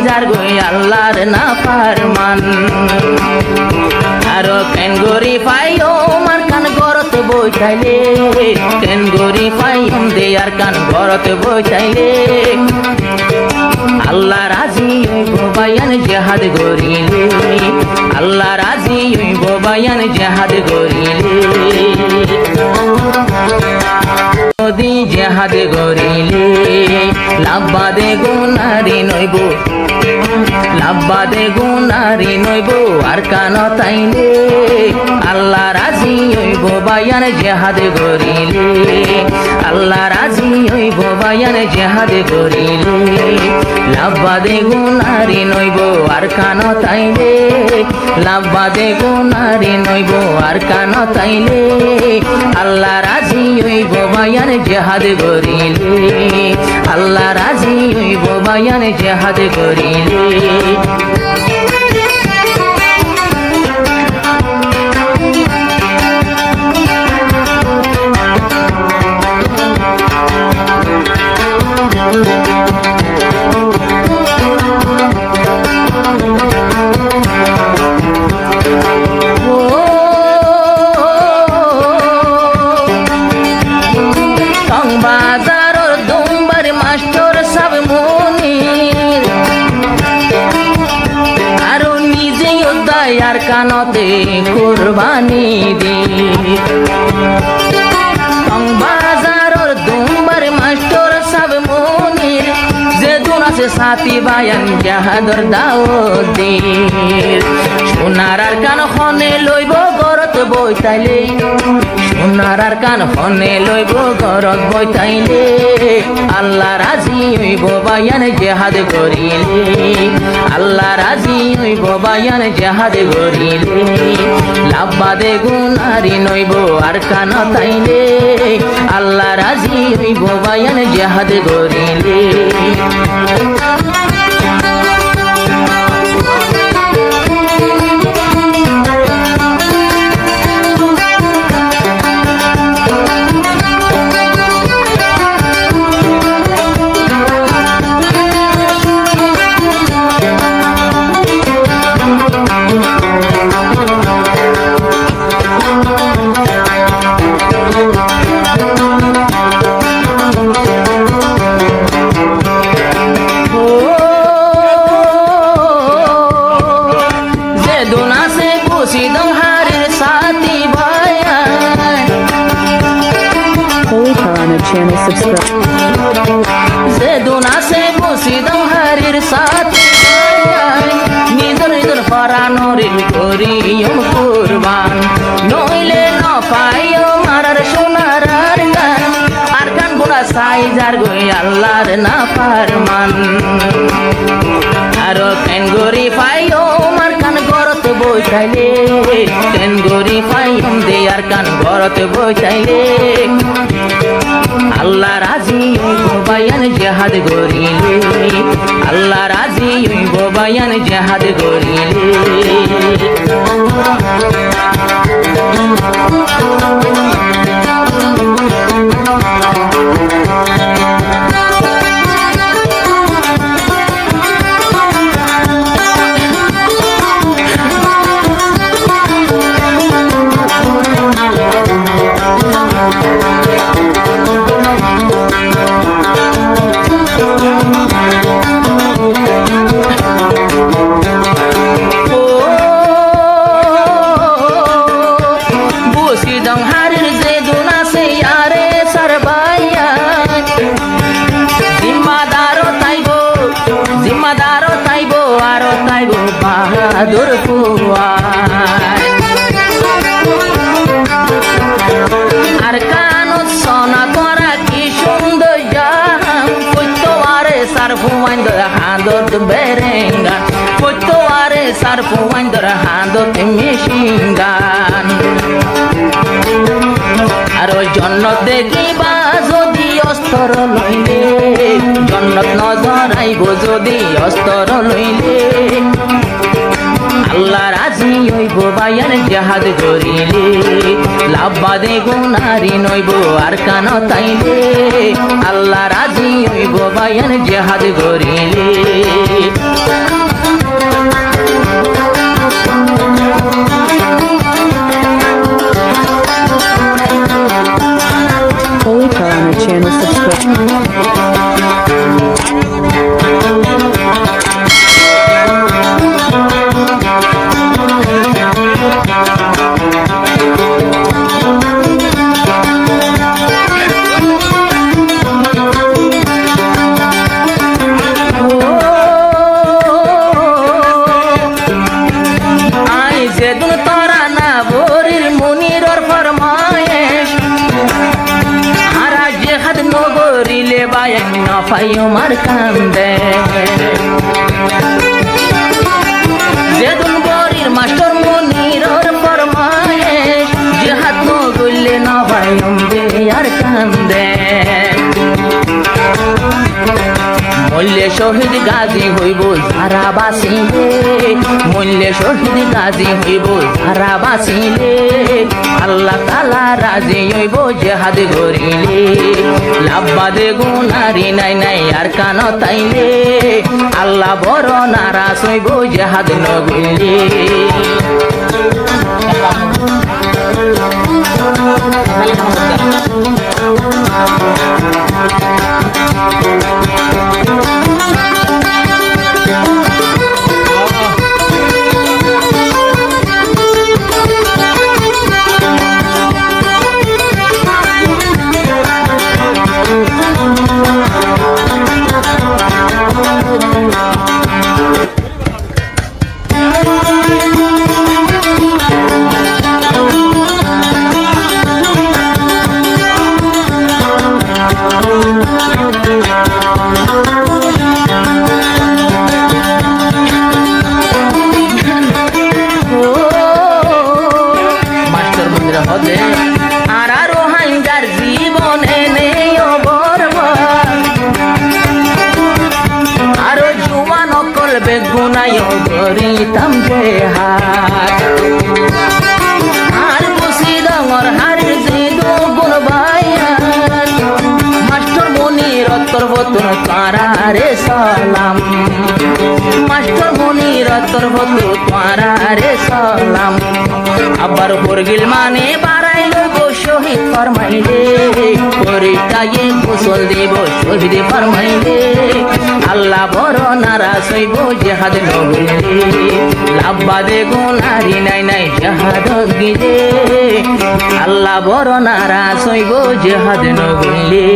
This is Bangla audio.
যার গই আল্লাহর না ফারমান আরো কেন গরি পাইও মার কান গরত বইতাইলে কেন গরি পাইম দে আর কান গরত বইতাইলে আল্লাহ রাজি হইব বায়ান জিহাদ গরিলে আল্লাহ রাজি হইব বায়ান জিহাদ গরিলে যদি জিহাদ গরিলে লাভবাদে গুনারি নইব লাভবাদে গুনারি নইব আর কান তাইলে আল্লাহ রাজি হইব বায়ান জিহাদ গরিলে আল্লাহ রাজি হইব বায়ান জিহাদ গরিলে লাভবাদে গুনারি নইব আর কান তাইলে লাভবাদে গুনারি নইব আর কান তাইলে আল্লাহ রাজি হইব বায়ান জিহাদ গরিলে আল্লাহ রাজি হইব বায়ান জিহাদ গরিলে বাজারর দুম্বার মাস্টার সব মনির আরো নিজে দয়ার কানতে কুরবানি দি বাজারর দুম্বার মাস্টার সব মনির যে দুন আছে সাথী বায়ান জাহাদর দাউদ্দির সোনার আর কান খনে লইব গরত বইতাইলে সোনার আর কান ফনে লইব গরত বইতাইলে আল্লাহ রাজি হইব বায়ান জিহাদ গরিলে আল্লাহ রাজি হইব বায়ান জিহাদ গরিলে লাভবাদে গুনারি নইব আর কান তাইলে আল্লাহ রাজি হইব বায়ান জিহাদ গরিলে channel subscribe Zeduna se busidam harir sati nidor nidor faranori koriyum kurban noile no payo marar sonar argan argan buna sai jar goi Allahar na farman aro ken gori payo mar kan gorot boitaile ken gori payum de ar kan gorot boitaile আল্লাহ রাজি হইব বায়ান জিহাদ গরিলে আল্লাহ রাজি হইব বায়ান জিহাদ গরিলে বাহাদুর আর কানত সোনা করা কি সুন্দর পৈতোয়ারে সার ফুয়াইন্দর হাঁদত বেরেঙ্গান পৈতোয়ারে সার ফুয়াইন্দর হাঁদত মেশিঙ্গান আর ওই জন্নত দেখিবা যদি অস্তর লইলে জন্নত নজর আইব যদি অস্তর লইলে আল্লাহ রাজি হইব বায়ান জিহাদ গরিলে লাভবাদে গুনারি নইব আর কান তাইলে আল্লাহ রাজি হইব হইব বায়ান জেহাদ করিলে Holy Karana channel subscribe. যেদিন তোরা না বরির মুনিরর ফরমায়েশ হারা জেহাদ নগরিলে বায়ান নফাই উমার কান্দে যেদিন বরির মাস্টার মুনিরর ফরমায়েশ জেহাদ নগরিলে নফাই উমবে আর কান্দে মূল্যে শহীদ গাজী হইব যারা বাঁচিলে মূল্যে শহীদ গাজী হইব যারা বাঁচিলে আল্লাহ তাআলা রাজি হইব জেহাদ করিলে লাভবাদে গুনারি নাই নাই আর কান তাইলে আল্লাহ বড় নারাজ হইব জেহাদ নগরিলে আর রোহাঙ্গার জীবনে নেই বরবাদ আরো জুয়ান অকল বেগুনাই করিতাম যে হাত আর বসি ডাঙর হারের যে দুগুণ বাইয়ান মাস্টার মনির অত্তর বতুন তারারে সালাম মাস্টার মনির অত্তর বতু তারারে সালাম আবার হরগিল মানে বাড়াই লইব শহীদ ফরমাইলে পরিটায়ে গোসল দিব শহীদ ফরমাইলে আল্লাহ বড় নারাজ হইব জেহাদ নগরিলে লাভবাদে গুনারি নাই নাই জেহাদ গিলে আল্লাহ বড় নারাজ হইব জেহাদ নগরিলে।